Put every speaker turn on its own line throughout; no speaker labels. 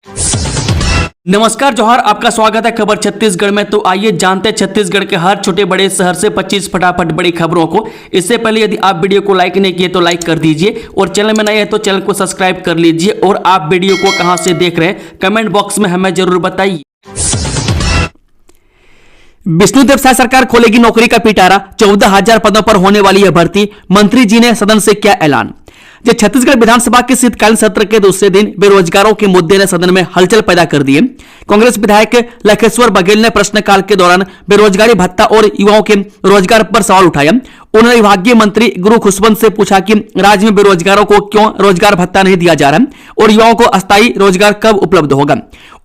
नमस्कार जोहार, आपका स्वागत है खबर छत्तीसगढ़ में। तो आइए जानते हैं छत्तीसगढ़ के हर छोटे बड़े शहर से 25 फटाफट बड़ी खबरों को। इससे पहले यदि आप वीडियो को लाइक नहीं किए तो लाइक कर दीजिए और चैनल में नए हैं तो चैनल को सब्सक्राइब कर लीजिए। और आप वीडियो को कहां से देख रहे हैं कमेंट बॉक्स में हमें जरूर बताइए। विष्णुदेव साय सरकार खोलेगी नौकरी का पिटारा, 14,000 पदों पर होने वाली है भर्ती। मंत्री जी ने सदन से किया ऐलान। छत्तीसगढ़ विधानसभा के शीतकालीन सत्र के दूसरे दिन बेरोजगारों के मुद्दे ने सदन में हलचल पैदा कर दी है। कांग्रेस विधायक लखेश्वर बघेल ने प्रश्नकाल के दौरान बेरोजगारी भत्ता और युवाओं के रोजगार पर सवाल उठाया। उन्होंने विभागीय मंत्री गुरु खुशवंत से पूछा कि राज्य में बेरोजगारों को क्यों रोजगार भत्ता नहीं दिया जा रहा है और युवाओं को अस्थायी रोजगार कब उपलब्ध होगा।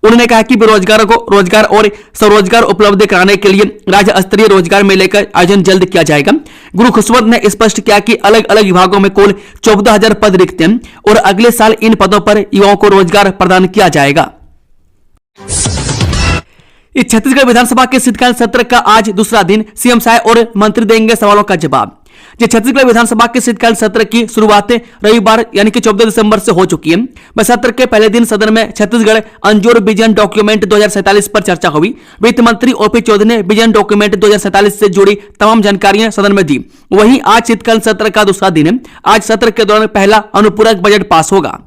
उन्होंने कहा कि बेरोजगारों को रोजगार और स्वरोजगार उपलब्ध कराने के लिए राज्य स्तरीय रोजगार मेले का आयोजन जल्द किया जाएगा। गुरु खुशवंत ने स्पष्ट किया कि अलग अलग विभागों में कुल 14,000 पद रिक्त हैं और अगले साल इन पदों पर युवाओं को रोजगार प्रदान किया जाएगा। इस छत्तीसगढ़ विधानसभा के शीतकालीन सत्र का आज दूसरा दिन, सीएम साय और मंत्री देंगे सवालों का जवाब। छत्तीसगढ़ विधानसभा के शीतकालीन सत्र की शुरुआत रविवार यानी कि 14 दिसंबर से हो चुकी है। सत्र के पहले दिन सदन में छत्तीसगढ़ अंजोर विजन डॉक्यूमेंट 2047 पर चर्चा हुई। वित्त मंत्री ओपी चौधरी ने विजन डॉक्यूमेंट 2047 से जुड़ी तमाम जानकारियां सदन में दी। वहीं आज शीतकालीन सत्र का दूसरा दिन है। आज सत्र के दौरान पहला अनुपूरक बजट पास होगा।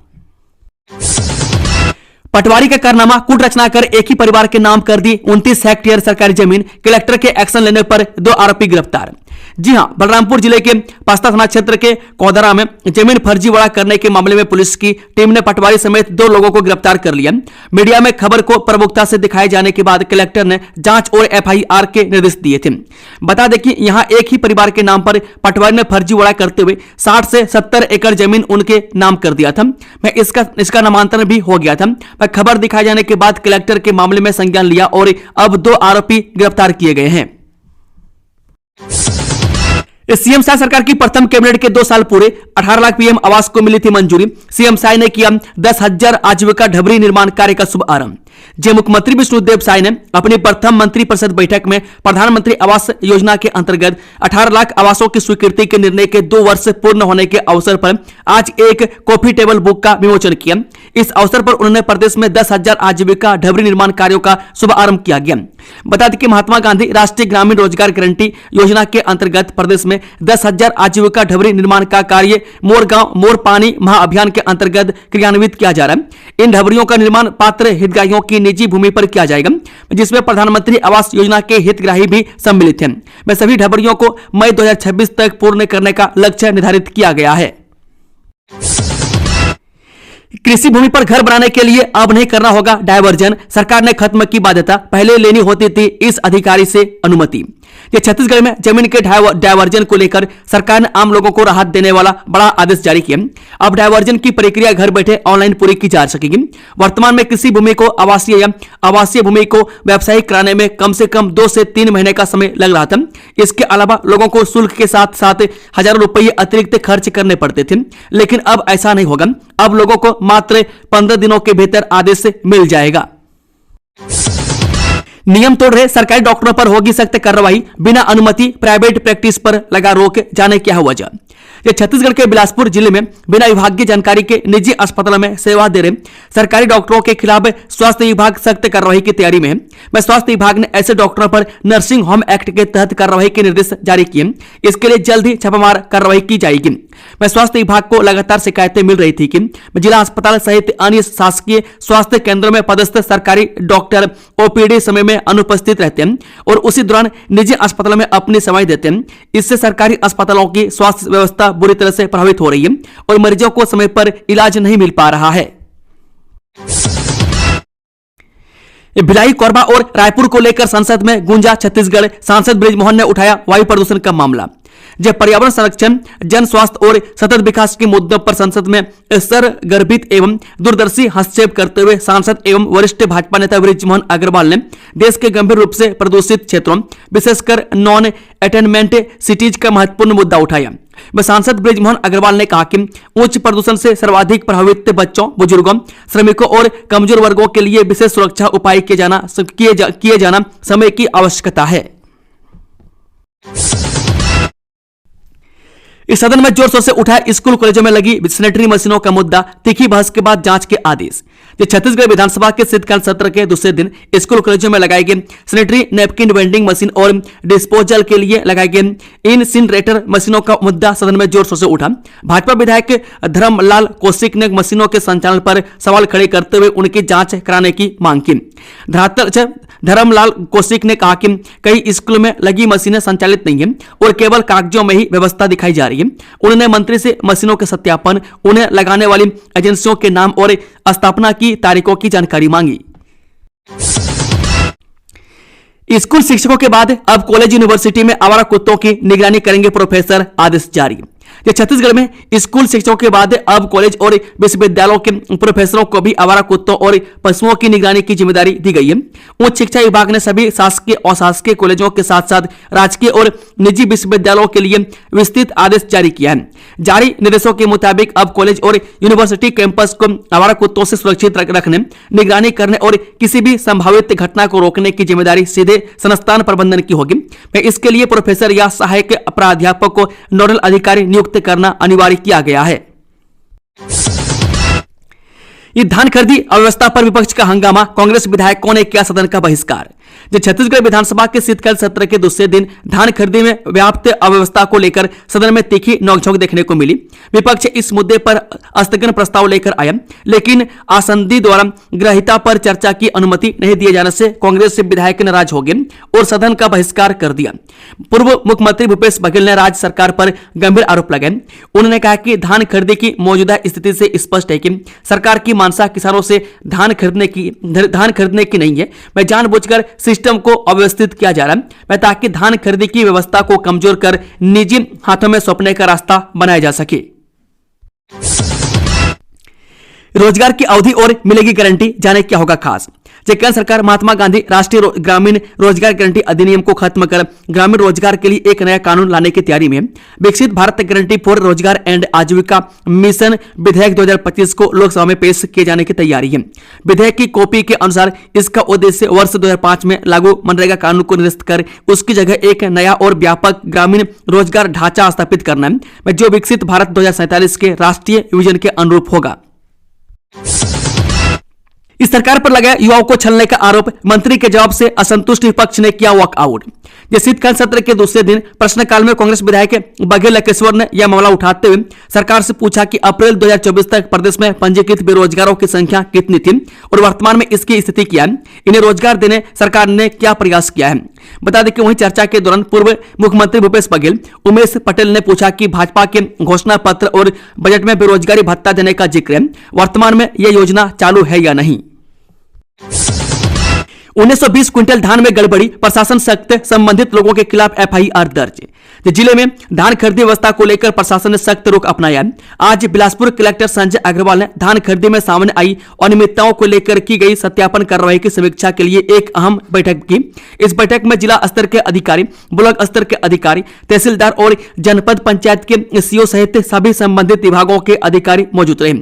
पटवारी का कारनामा, कूट रचना कर एक ही परिवार के नाम कर दी 29 हेक्टेयर सरकारी जमीन। कलेक्टर के एक्शन लेने पर 2 आरोपी गिरफ्तार। जी हां, बलरामपुर जिले के पास्ता थाना क्षेत्र के कोदरा में जमीन फर्जीवाड़ा करने के मामले में पुलिस की टीम ने पटवारी समेत 2 लोगों को गिरफ्तार कर लिया। मीडिया में खबर को प्रमुखता से दिखाए जाने के बाद कलेक्टर ने जांच और एफआईआर के निर्देश दिए थे। बता दें कि यहां एक ही परिवार के नाम पर पटवारी ने फर्जीवाड़ा करते हुए 60 से 70 एकड़ जमीन उनके नाम कर दिया था। इसका नामांतरण भी हो गया था। खबर दिखाए जाने के बाद कलेक्टर के मामले में संज्ञान लिया और अब 2 आरोपी गिरफ्तार किए गए हैं। सीएम साय सरकार की प्रथम कैबिनेट के 2 साल पूरे, 18 लाख पीएम आवास को मिली थी मंजूरी। सीएम साय ने किया 10,000 आजीविका ढबरी निर्माण कार्य का शुभ आरंभ। मुख्यमंत्री विष्णुदेव साय ने अपनी प्रथम मंत्रिपरिषद बैठक में प्रधानमंत्री आवास योजना के अंतर्गत 18 लाख आवासों की स्वीकृति के निर्णय के 2 वर्ष पूर्ण होने के अवसर पर आज एक कॉफी टेबल बुक का विमोचन किया। इस अवसर पर उन्होंने प्रदेश में 10,000 आजीविका ढबरी निर्माण कार्यों का शुभारंभ किया गया। बता दें कि महात्मा गांधी राष्ट्रीय ग्रामीण रोजगार गारंटी योजना के अंतर्गत प्रदेश में 10,000 आजीविका ढबरी निर्माण का कार्य मोर गांव मोर पानी महाअभियान के अंतर्गत क्रियान्वित किया जा रहा है। इन ढबरियों का निर्माण पात्र हितग्राहियों की निजी भूमि पर किया जाएगा, जिसमें प्रधानमंत्री आवास योजना के हितग्राही भी सम्मिलित हैं। सभी ढबरियों को मई 2026 तक पूर्ण करने का लक्ष्य निर्धारित किया गया है। कृषि भूमि पर घर बनाने के लिए अब नहीं करना होगा डायवर्जन, सरकार ने खत्म की बाध्यता, पहले लेनी होती थी इस अधिकारी से अनुमति। छत्तीसगढ़ में जमीन के डायवर्जन को लेकर सरकार ने आम लोगों को राहत देने वाला बड़ा आदेश जारी किया। अब डायवर्जन की प्रक्रिया घर बैठे ऑनलाइन पूरी की जा सकेगी। वर्तमान में किसी भूमि को आवासीय या आवासीय भूमि को व्यावसायिक कराने में कम से कम 2 से 3 महीने का समय लग रहा था। इसके अलावा लोगों को शुल्क के साथ साथ हजारों रुपये अतिरिक्त खर्च करने पड़ते थे, लेकिन अब ऐसा नहीं होगा। अब लोगों को मात्र 15 दिनों के भीतर आदेश मिल जाएगा। नियम तोड़ रहे सरकारी डॉक्टरों पर होगी सख्त कार्रवाई, बिना अनुमति प्राइवेट प्रैक्टिस पर लगा रोक, जाने क्या है वजह। छत्तीसगढ़ के बिलासपुर जिले में बिना विभागीय जानकारी के निजी अस्पतालों में सेवा दे रहे सरकारी डॉक्टरों के खिलाफ स्वास्थ्य विभाग सख्त कार्रवाई की तैयारी में है। स्वास्थ्य विभाग ने ऐसे डॉक्टरों पर नर्सिंग होम एक्ट के तहत कार्रवाई के निर्देश जारी किए। इसके लिए जल्द ही छापामार कार्रवाई की जाएगी। स्वास्थ्य विभाग को लगातार शिकायतें मिल रही थी कि जिला अस्पताल सहित अन्य शासकीय स्वास्थ्य केंद्रों में पदस्थ सरकारी डॉक्टर ओपीडी समय में अनुपस्थित रहते हैं और उसी दौरान निजी अस्पतालों में अपनी सेवाएं देते हैं। इससे सरकारी अस्पतालों की स्वास्थ्य व्यवस्था बुरी तरह से प्रभावित हो रही है और मरीजों को समय पर इलाज नहीं मिल पा रहा है। भिलाई, कोरबा और रायपुर को लेकर संसद में गूंजा छत्तीसगढ़। सांसद बृजमोहन ने उठाया वायु प्रदूषण का मामला। जब पर्यावरण संरक्षण, जन स्वास्थ्य और सतत विकास के मुद्दों पर संसद में सरगर्भित एवं दूरदर्शी हस्तक्षेप करते हुए सांसद एवं वरिष्ठ भाजपा नेता बृजमोहन अग्रवाल ने देश के गंभीर रूप से प्रदूषित क्षेत्रों, विशेषकर नॉन अटेनमेंट सिटीज का महत्वपूर्ण मुद्दा उठाया। सांसद बृजमोहन अग्रवाल ने कहा कि उच्च प्रदूषण से सर्वाधिक प्रभावित बच्चों, बुजुर्गों, श्रमिकों और कमजोर वर्गों के लिए विशेष सुरक्षा उपाय किए जाना समय की आवश्यकता है। इस सदन में जोर शोर से उठा स्कूल कॉलेजों में लगी सैनिटरी मशीनों का मुद्दा। तीखी बहस के बाद जांच के आदेश। जो छत्तीसगढ़ विधानसभा के शीतकाल सत्र के दूसरे दिन स्कूल कॉलेजों में लगाई गई सैनिटरी नैपकिन वेंडिंग मशीन और डिस्पोजल के लिए लगाई गई इंसिनरेटर मशीनों का मुद्दा सदन में जोर शोर से उठा। भाजपा विधायक धर्मलाल कौशिक ने मशीनों के संचालन पर सवाल खड़े करते हुए उनकी जांच कराने की मांग की। धर्मलाल कौशिक ने कहा कि कई स्कूलों में लगी मशीनें संचालित नहीं है और केवल कागजों में ही व्यवस्था दिखाई जा रही है। उन्होंने मंत्री से मशीनों के सत्यापन, उन्हें लगाने वाली एजेंसियों के नाम और स्थापना की तारीखों की जानकारी मांगी। स्कूल शिक्षकों के बाद अब कॉलेज यूनिवर्सिटी में आवारा कुत्तों की निगरानी करेंगे प्रोफेसर, आदेश जारी। छत्तीसगढ़ में स्कूल शिक्षकों के बाद अब कॉलेज और विश्वविद्यालयों के प्रोफेसरों को भी आवारा कुत्तों और पशुओं की निगरानी की जिम्मेदारी दी गई है। उच्च शिक्षा विभाग ने सभी शासकीय और अशासकीय कॉलेजों के साथ साथ राजकीय और निजी विश्वविद्यालयों के लिए विस्तृत आदेश जारी किया है। जारी निर्देशों के मुताबिक अब कॉलेज और यूनिवर्सिटी कैंपस को आवारा कुत्तों से सुरक्षित रखने, निगरानी करने और किसी भी संभावित घटना को रोकने की जिम्मेदारी सीधे संस्थान प्रबंधन की होगी। इसके लिए प्रोफेसर या सहायक प्राध्यापक को नोडल अधिकारी नियुक्त करना अनिवार्य किया गया है। ये धान खरीदी अव्यवस्था पर विपक्ष का हंगामा, कांग्रेस विधायकों ने किया सदन का बहिष्कार। छत्तीसगढ़ विधानसभा के शीतकाल सत्र के दूसरे दिन धान खरीदी में व्याप्त अव्यवस्था को लेकर सदन में तीखी नोकझोंक देखने को मिली। विपक्ष इस मुद्दे पर स्थगन प्रस्ताव लेकर आया, लेकिन आसंदी द्वारा ग्रहिता पर चर्चा की अनुमति नहीं दिए जाने से कांग्रेस से विधायक नाराज हो गए और सदन का बहिष्कार कर दिया। पूर्व मुख्यमंत्री भूपेश बघेल ने राज्य सरकार पर गंभीर आरोप लगाए। उन्होंने कहा कि धान खरीदी की मौजूदा स्थिति से स्पष्ट है कि सरकार की मंशा किसानों से धान खरीदने की नहीं है। मैं जानबूझकर सिस्टम को अव्यवस्थित किया जा रहा है ताकि धान खरीदी की व्यवस्था को कमजोर कर निजी हाथों में सौंपने का रास्ता बनाया जा सके। रोजगार की अवधि और मिलेगी गारंटी, जाने क्या होगा खास। केंद्र सरकार महात्मा गांधी राष्ट्रीय ग्रामीण रोजगार गारंटी अधिनियम को खत्म कर ग्रामीण रोजगार के लिए एक नया कानून लाने की तैयारी में है। विकसित भारत गारंटी फॉर रोजगार एंड आजीविका मिशन विधेयक 2025 को लोकसभा में पेश किए जाने की तैयारी है। विधेयक की कॉपी के अनुसार इसका उद्देश्य वर्ष 2005 में लागू मनरेगा कानून को निरस्त कर उसकी जगह एक नया और व्यापक ग्रामीण रोजगार ढांचा स्थापित करना है, जो विकसित भारत 2047 के राष्ट्रीय विजन के अनुरूप होगा। इस सरकार पर लगाया युवाओं को छलने का आरोप, मंत्री के जवाब से असंतुष्ट विपक्ष ने किया वॉकआउट। शीतकाल सत्र के दूसरे दिन प्रश्नकाल में कांग्रेस विधायक बघेल लकेश्वर ने यह मामला उठाते हुए सरकार से पूछा कि अप्रैल 2024 तक प्रदेश में पंजीकृत बेरोजगारों की संख्या कितनी थी और वर्तमान में इसकी स्थिति क्या है, इन्हें रोजगार देने सरकार ने क्या प्रयास किया है। बता दें कि वहीं चर्चा के दौरान पूर्व मुख्यमंत्री भूपेश बघेल उमेश पटेल ने पूछा कि भाजपा के घोषणा पत्र और बजट में बेरोजगारी भत्ता देने का जिक्र है, वर्तमान में यह योजना चालू है या नहीं। 1920 क्विंटल धान में गड़बड़ी, प्रशासन सख्त, संबंधित लोगों के खिलाफ एफआईआर दर्ज। जिले में धान खरीदी व्यवस्था को लेकर प्रशासन ने सख्त रुख अपनाया। आज बिलासपुर कलेक्टर संजय अग्रवाल ने धान खरीदी में सामने आई अनियमितताओं को लेकर की गई सत्यापन कार्रवाई की समीक्षा के लिए एक अहम बैठक की। इस बैठक में जिला स्तर के अधिकारी, ब्लॉक स्तर के अधिकारी, तहसीलदार और जनपद पंचायत के सीओ सहित सभी संबंधित विभागों के अधिकारी मौजूद रहे।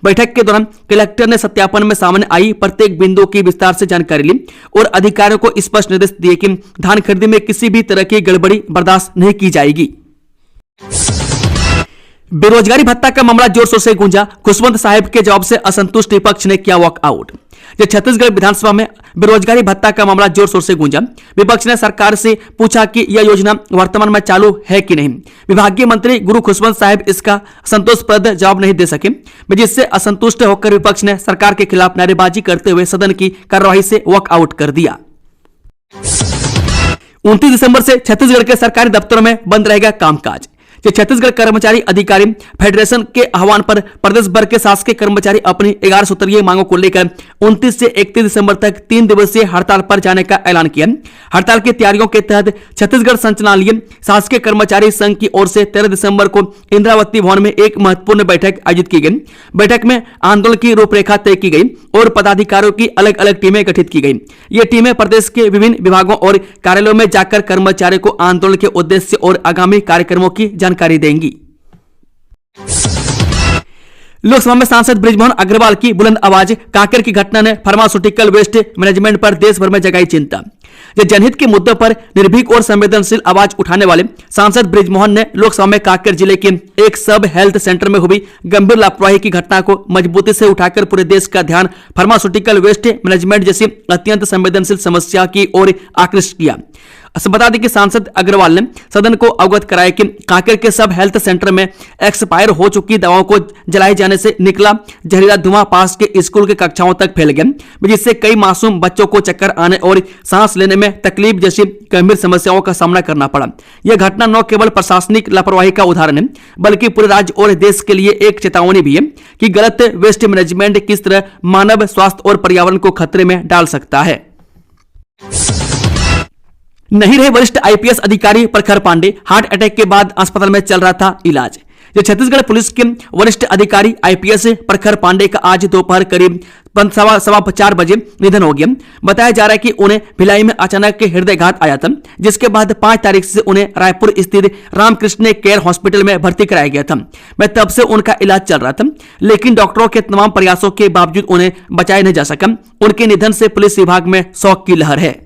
बैठक के दौरान कलेक्टर ने सत्यापन में सामने आई प्रत्येक बिंदु की विस्तार से जानकारी ली और अधिकारियों को स्पष्ट निर्देश दिए कि धान खरीदी में किसी भी तरह की गड़बड़ी बर्दाश्त नहीं की जाएगी। बेरोजगारी भत्ता का मामला जोर शोर से गूंजा, खुशवंत साहिब के जवाब से असंतुष्ट विपक्ष ने किया वॉकआउट। छत्तीसगढ़ विधानसभा में बेरोजगारी भत्ता का मामला जोर शोर से गूंजा। विपक्ष ने सरकार से पूछा कि यह योजना वर्तमान में चालू है कि नहीं। विभागीय मंत्री गुरु खुशवंत साहिब इसका संतोषप्रद जवाब नहीं दे सके, जिससे असंतुष्ट होकर विपक्ष ने सरकार के खिलाफ नारेबाजी करते हुए सदन की कार्यवाही से वॉकआउट कर दिया। 29 दिसंबर से छत्तीसगढ़ के सरकारी दफ्तरों में बंद रहेगा कामकाज। छत्तीसगढ़ कर्मचारी अधिकारी फेडरेशन के आह्वान पर प्रदेश भर के शासकीय कर्मचारी अपनी 11 सूत्रीय मांगों को लेकर 29 से 31 दिसंबर तक 3 दिवसीय हड़ताल पर जाने का ऐलान किया। हड़ताल की तैयारियों के तहत छत्तीसगढ़ संचालनालय शासकीय कर्मचारी संघ की ओर से 13 दिसंबर को इंद्रावती भवन में एक महत्वपूर्ण बैठक आयोजित की गई। बैठक में आंदोलन की रूपरेखा तय की गई और पदाधिकारियों की अलग अलग टीमें गठित की गई। ये टीमें प्रदेश के विभिन्न विभागों और कार्यालयों में जाकर कर्मचारियों को आंदोलन के उद्देश्य और आगामी कार्यक्रमों की जानकारी देंगी। लोकसभा में सांसद बृजमोहन अग्रवाल की बुलंद आवाज, कांकेर की घटना ने फार्मास्यूटिकल वेस्ट मैनेजमेंट पर देश भर में जगाई चिंता। जनहित के मुद्दों पर निर्भीक और संवेदनशील आवाज उठाने वाले सांसद बृजमोहन ने लोकसभा में कांकेर जिले के एक सब हेल्थ सेंटर में हुई गंभीर लापरवाही की घटना को मजबूती से उठाकर पूरे देश का ध्यान फार्मास्यूटिकल वेस्ट मैनेजमेंट जैसी अत्यंत संवेदनशील समस्या की ओर आकृष्ट किया। बता दें कि सांसद अग्रवाल ने सदन को अवगत कराया कि कांकेर के सब हेल्थ सेंटर में एक्सपायर हो चुकी दवाओं को जलाए जाने से निकला जहरीला धुआं पास के स्कूल के कक्षाओं तक फैल गया, जिससे कई मासूम बच्चों को चक्कर आने और सांस लेने में तकलीफ जैसी गंभीर समस्याओं का सामना करना पड़ा। यह घटना न केवल प्रशासनिक लापरवाही का उदाहरण है, बल्कि पूरे राज्य और देश के लिए एक चेतावनी भी है कि गलत वेस्ट मैनेजमेंट किस तरह मानव स्वास्थ्य और पर्यावरण को खतरे में डाल सकता है। नहीं रहे वरिष्ठ आईपीएस अधिकारी प्रखर पांडे, हार्ट अटैक के बाद अस्पताल में चल रहा था इलाज। छत्तीसगढ़ पुलिस के वरिष्ठ अधिकारी आईपीएस प्रखर पांडे का आज दोपहर करीब 4:15 बजे निधन हो गया। बताया जा रहा है कि उन्हें भिलाई में अचानक हृदयघात आया था, जिसके बाद 5 तारीख से उन्हें रायपुर स्थित रामकृष्ण केयर हॉस्पिटल में भर्ती कराया गया था। मैं तब से उनका इलाज चल रहा था, लेकिन डॉक्टरों के तमाम प्रयासों के बावजूद उन्हें बचाया नहीं जा सका। उनके निधन से पुलिस विभाग में शोक की लहर है।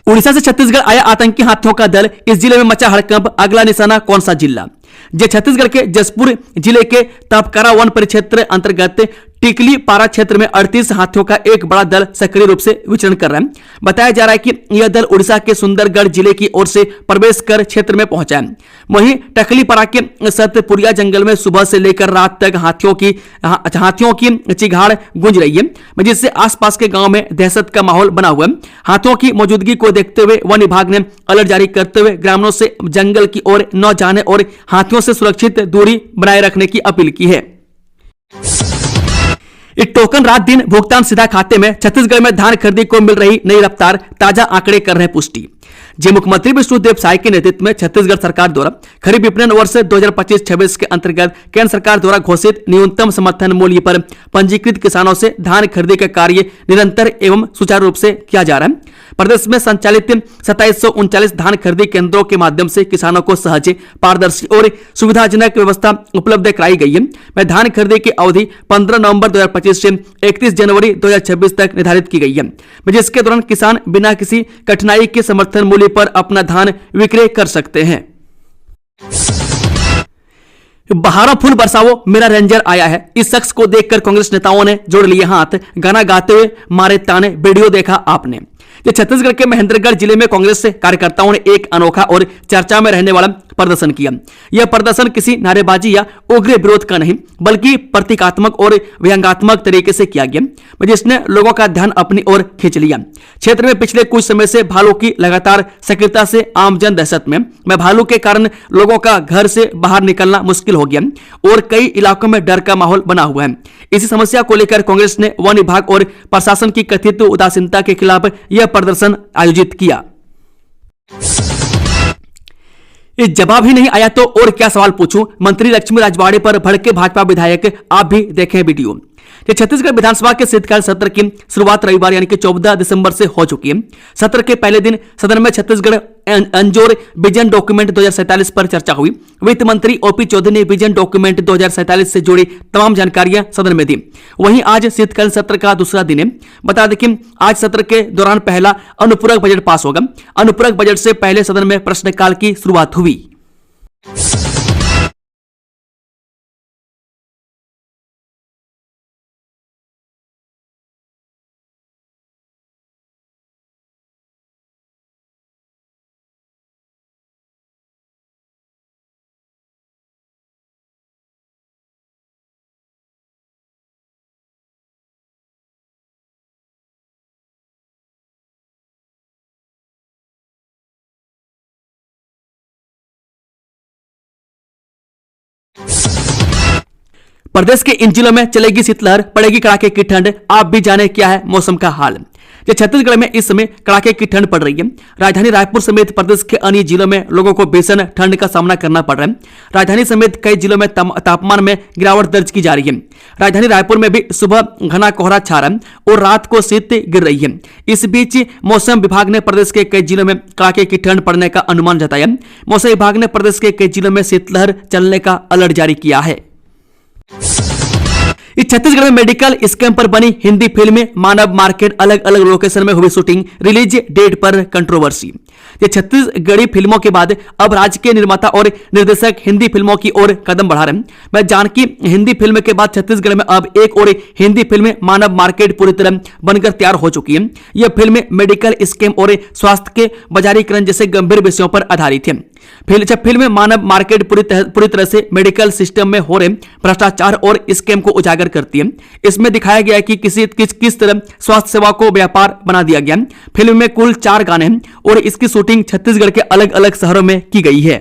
उड़ीसा से छत्तीसगढ़ आया आतंकी हाथियों का दल, इस जिले में मचा हड़कंप, अगला निशाना कौन सा जिला? छत्तीसगढ़ के जसपुर जिले के तपकरा वन परिक्षेत्र अंतर्गत टिकली पारा क्षेत्र में 38 हाथियों का एक बड़ा दल सक्रिय रूप से विचरण कर रहा है। बताया जा रहा है कि यह दल उड़ीसा के सुंदरगढ़ जिले की ओर से प्रवेश कर क्षेत्र में पहुंचा है। वहीं टकलीपारा के सतपुरिया जंगल में सुबह से लेकर रात तक हाथियों की चिघाड़ गूंज रही है, जिससे आसपास के गांव में दहशत का माहौल बना हुआ है। हाथियों की मौजूदगी को देखते हुए वन विभाग ने अलर्ट जारी करते हुए ग्रामीणों से जंगल की ओर न जाने और हाथियों से सुरक्षित दूरी बनाए रखने की अपील की है। टोकन रात दिन भुगतान सीधा खाते में, छत्तीसगढ़ में धान खरीदी को मिल रही नई रफ्तार, ताजा आंकड़े कर रहे पुष्टि। मुख्यमंत्री विष्णुदेव साय के नेतृत्व में छत्तीसगढ़ सरकार द्वारा खरीफ विपणन वर्ष 2025-26 के अंतर्गत केंद्र सरकार द्वारा घोषित न्यूनतम समर्थन मूल्य पर पंजीकृत किसानों से धान खरीदी का कार्य निरंतर एवं सुचारू रूप से किया जा रहा है। प्रदेश में संचालित 2739 धान खरीदी केंद्रों के माध्यम से किसानों को सहज, पारदर्शी और सुविधाजनक व्यवस्था उपलब्ध कराई गई है। धान खरीदी की अवधि 15 नवंबर 2025 से 31 जनवरी 2026 तक निर्धारित की गई है, जिसके दौरान किसान बिना किसी कठिनाई के समर्थन मूल्य पर अपना धान विक्रय कर सकते हैं। बहारों फूल बरसाओ, मेरा रेंजर आया है। इस शख्स को देखकर कांग्रेस नेताओं ने जोड़ लिए हाथ, गाना गाते हुए मारे ताने। वीडियो देखा आपने? छत्तीसगढ़ के महेंद्रगढ़ जिले में कांग्रेस कार्यकर्ताओं ने एक अनोखा और चर्चा में रहने वाला प्रदर्शन किया। यह प्रदर्शन किसी नारेबाजी या उग्र विरोध का नहीं, बल्कि प्रतीकात्मक और व्यंग्यात्मक तरीके से किया गया, जिसने लोगों का ध्यान अपनी ओर खींच लिया। क्षेत्र में पिछले कुछ समय से भालू की लगातार सक्रियता से आमजन दहशत में भालू के कारण लोगों का घर से बाहर निकलना मुश्किल हो गया और कई इलाकों में डर का माहौल बना हुआ है। इसी समस्या को लेकर कांग्रेस ने वन विभाग और प्रशासन की कथित उदासीनता के खिलाफ यह प्रदर्शन आयोजित किया। जवाब ही नहीं आया तो और क्या सवाल पूछूं, मंत्री लक्ष्मी राजवाड़े पर भड़के भाजपा विधायक। आप भी देखें वीडियो। छत्तीसगढ़ विधानसभा के शीतकालीन सत्र की शुरुआत रविवार यानी कि 14 दिसंबर से हो चुकी है। सत्र के पहले दिन सदन में छत्तीसगढ़ अंजोर विजन डॉक्यूमेंट 2047 पर चर्चा हुई। वित्त मंत्री ओपी चौधरी ने विजन डॉक्यूमेंट 2047 से जुड़ी तमाम जानकारियां सदन में दी। वहीं आज शीतकालीन सत्र का दूसरा दिन है। बता दें कि आज सत्र के दौरान पहला अनुपूरक बजट पास होगा। अनुपूरक बजट से पहले सदन में प्रश्नकाल की शुरुआत हुई। प्रदेश के इन जिलों में चलेगी शीतलहर, पड़ेगी कड़ाके की ठंड। आप भी जाने क्या है मौसम का हाल। छत्तीसगढ़ में इस समय कड़ाके की ठंड पड़ रही है। राजधानी रायपुर समेत प्रदेश के अन्य जिलों में लोगों को भीषण ठंड का सामना करना पड़ रहा है। राजधानी समेत कई जिलों में तापमान में गिरावट दर्ज की जा रही है। राजधानी रायपुर में भी सुबह घना कोहरा छा रहा है और रात को शीत गिर रही है। इस बीच मौसम विभाग ने प्रदेश के कई जिलों में कड़ाके की ठंड पड़ने का अनुमान जताया। मौसम विभाग ने प्रदेश के कई जिलों में शीतलहर चलने का अलर्ट जारी किया है। इस छत्तीसगढ़ में मेडिकल स्कैम पर बनी हिंदी फिल्म मानव मार्केट, अलग अलग लोकेशन में हुई शूटिंग, रिलीज डेट पर कंट्रोवर्सी। ये छत्तीसगढ़ी फिल्मों के बाद अब राज्य के निर्माता और निर्देशक हिंदी फिल्मों की ओर कदम बढ़ा रहे हैं। मैं जानकी हिंदी फिल्म के बाद छत्तीसगढ़ में अब एक और हिंदी फिल्म मानव मार्केट पूरी तरह बनकर तैयार हो चुकी है। यह फिल्म मेडिकल स्कैम और स्वास्थ्य के बाजारीकरण जैसे गंभीर विषयों पर आधारित है। फिल्म मानव मार्केट पूरी तरह से मेडिकल सिस्टम में हो रहे भ्रष्टाचार और स्कैम को उजागर करती है। इसमें दिखाया गया है कि किस तरह स्वास्थ्य सेवा को व्यापार बना दिया गया। फिल्म में कुल 4 गाने हैं और इसकी शूटिंग छत्तीसगढ़ के अलग अलग शहरों में की गई है।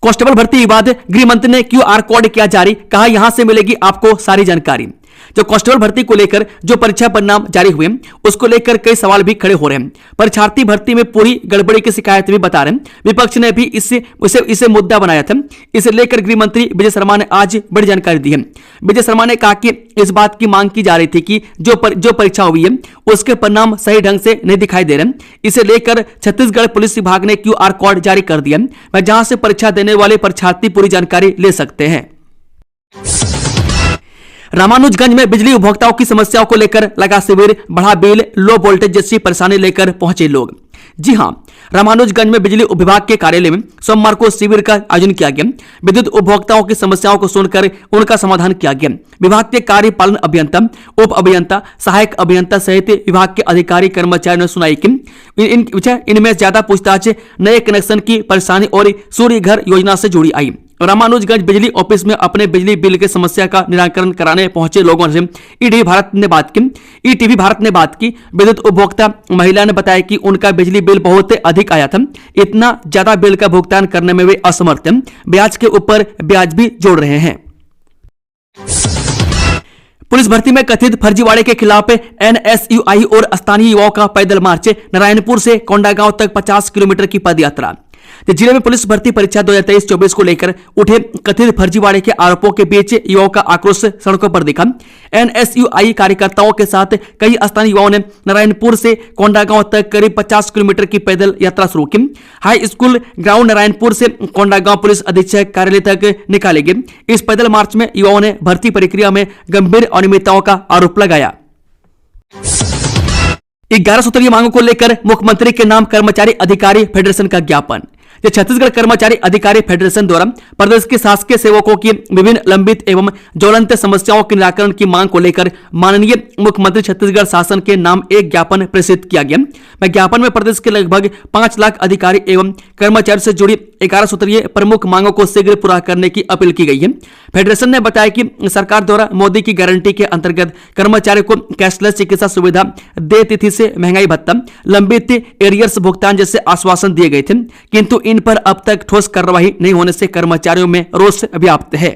कांस्टेबल भर्ती विवाद, गृह मंत्री ने QR कोड किया जारी, कहा यहां से मिलेगी आपको सारी जानकारी। जो कांस्टेबल भर्ती को लेकर जो परीक्षा परिणाम जारी हुए उसको लेकर कई सवाल भी खड़े हो रहे हैं। परीक्षार्थी भर्ती में पूरी गड़बड़ी की शिकायत भी बता रहे हैं। विपक्ष ने भी इसे मुद्दा बनाया था। इसे लेकर गृह मंत्री विजय शर्मा ने आज बड़ी जानकारी दी है। विजय शर्मा ने कहा कि इस बात की मांग की जा रही थी कि जो परीक्षा हुई है उसके परिणाम सही ढंग से नहीं दिखाई दे रहे। इसे लेकर छत्तीसगढ़ पुलिस विभाग ने QR कोड जारी कर दिया, जहां से परीक्षा देने वाले परीक्षार्थी पूरी जानकारी ले सकते हैं। रामानुजगंज में बिजली उपभोक्ताओं की समस्याओं को लेकर लगा शिविर, बढ़ा बिल, लो वोल्टेज जैसी परेशानी लेकर पहुंचे लोग। जी हां, रामानुजगंज में बिजली विभाग के कार्यालय में सोमवार को शिविर का आयोजन किया गया। विद्युत उपभोक्ताओं की समस्याओं को सुनकर उनका समाधान किया गया। विभाग के कार्यपालन अभियंता, उप अभियंता, सहायक अभियंता सहित विभाग के अधिकारी कर्मचारियों ने सुनाई कि इनमें ज्यादा पूछताछ नए कनेक्शन की परेशानी और सूर्य घर योजना से जुड़ी आई। रामानुजगंज बिजली ऑफिस में अपने बिजली बिल के समस्या का निराकरण कराने पहुंचे लोगों से ईटीवी भारत ने बात की। विद्युत उपभोक्ता महिला ने बताया कि उनका बिजली बिल बहुत अधिक आया था। इतना ज्यादा बिल का भुगतान करने में वे असमर्थ हैं। ब्याज के ऊपर ब्याज भी जोड़ रहे हैं। पुलिस भर्ती में कथित फर्जीवाड़े के खिलाफ NSUI और स्थानीय युवाओं का पैदल मार्च, नारायणपुर से कोंडागांव तक 50 किलोमीटर की पदयात्रा। जिले में पुलिस भर्ती परीक्षा 2023-24 को लेकर उठे कथित फर्जीवाड़े के आरोपों के बीच युवाओं का आक्रोश सड़कों पर दिखा। NSUI कार्यकर्ताओं के साथ कई स्थानीय युवाओं ने नारायणपुर से कोंडागांव तक करीब 50 किलोमीटर की पैदल यात्रा शुरू की। हाई स्कूल ग्राउंड नारायणपुर से कोंडागांव पुलिस अधीक्षक कार्यालय तक निकाले गए। इस पैदल मार्च में युवाओं ने भर्ती प्रक्रिया में गंभीर अनियमितताओं का आरोप लगाया। 11 सूत्रीय मांगों को लेकर मुख्यमंत्री के नाम कर्मचारी अधिकारी फेडरेशन का ज्ञापन। छत्तीसगढ़ कर्मचारी अधिकारी फेडरेशन द्वारा प्रदेश के शासकीय सेवकों की विभिन्न लंबित एवं ज्वलंत समस्याओं के निराकरण की मांग को लेकर माननीय मुख्यमंत्री छत्तीसगढ़ शासन के नाम एक ज्ञापन प्रेषित किया गया। ज्ञापन में प्रदेश के लगभग 5 लाख अधिकारी एवं कर्मचारी से जुड़ी 11 सूत्रीय प्रमुख मांगों को शीघ्र पूरा करने की अपील की गई है। फेडरेशन ने बताया कि सरकार द्वारा मोदी की गारंटी के अंतर्गत कर्मचारियों को कैशलेस चिकित्सा सुविधा, देय तिथि से महंगाई भत्ता, लंबित एरियर्स भुगतान जैसे आश्वासन दिए गए थे, किंतु इन पर अब तक ठोस कार्रवाई नहीं होने से कर्मचारियों में रोष व्याप्त है।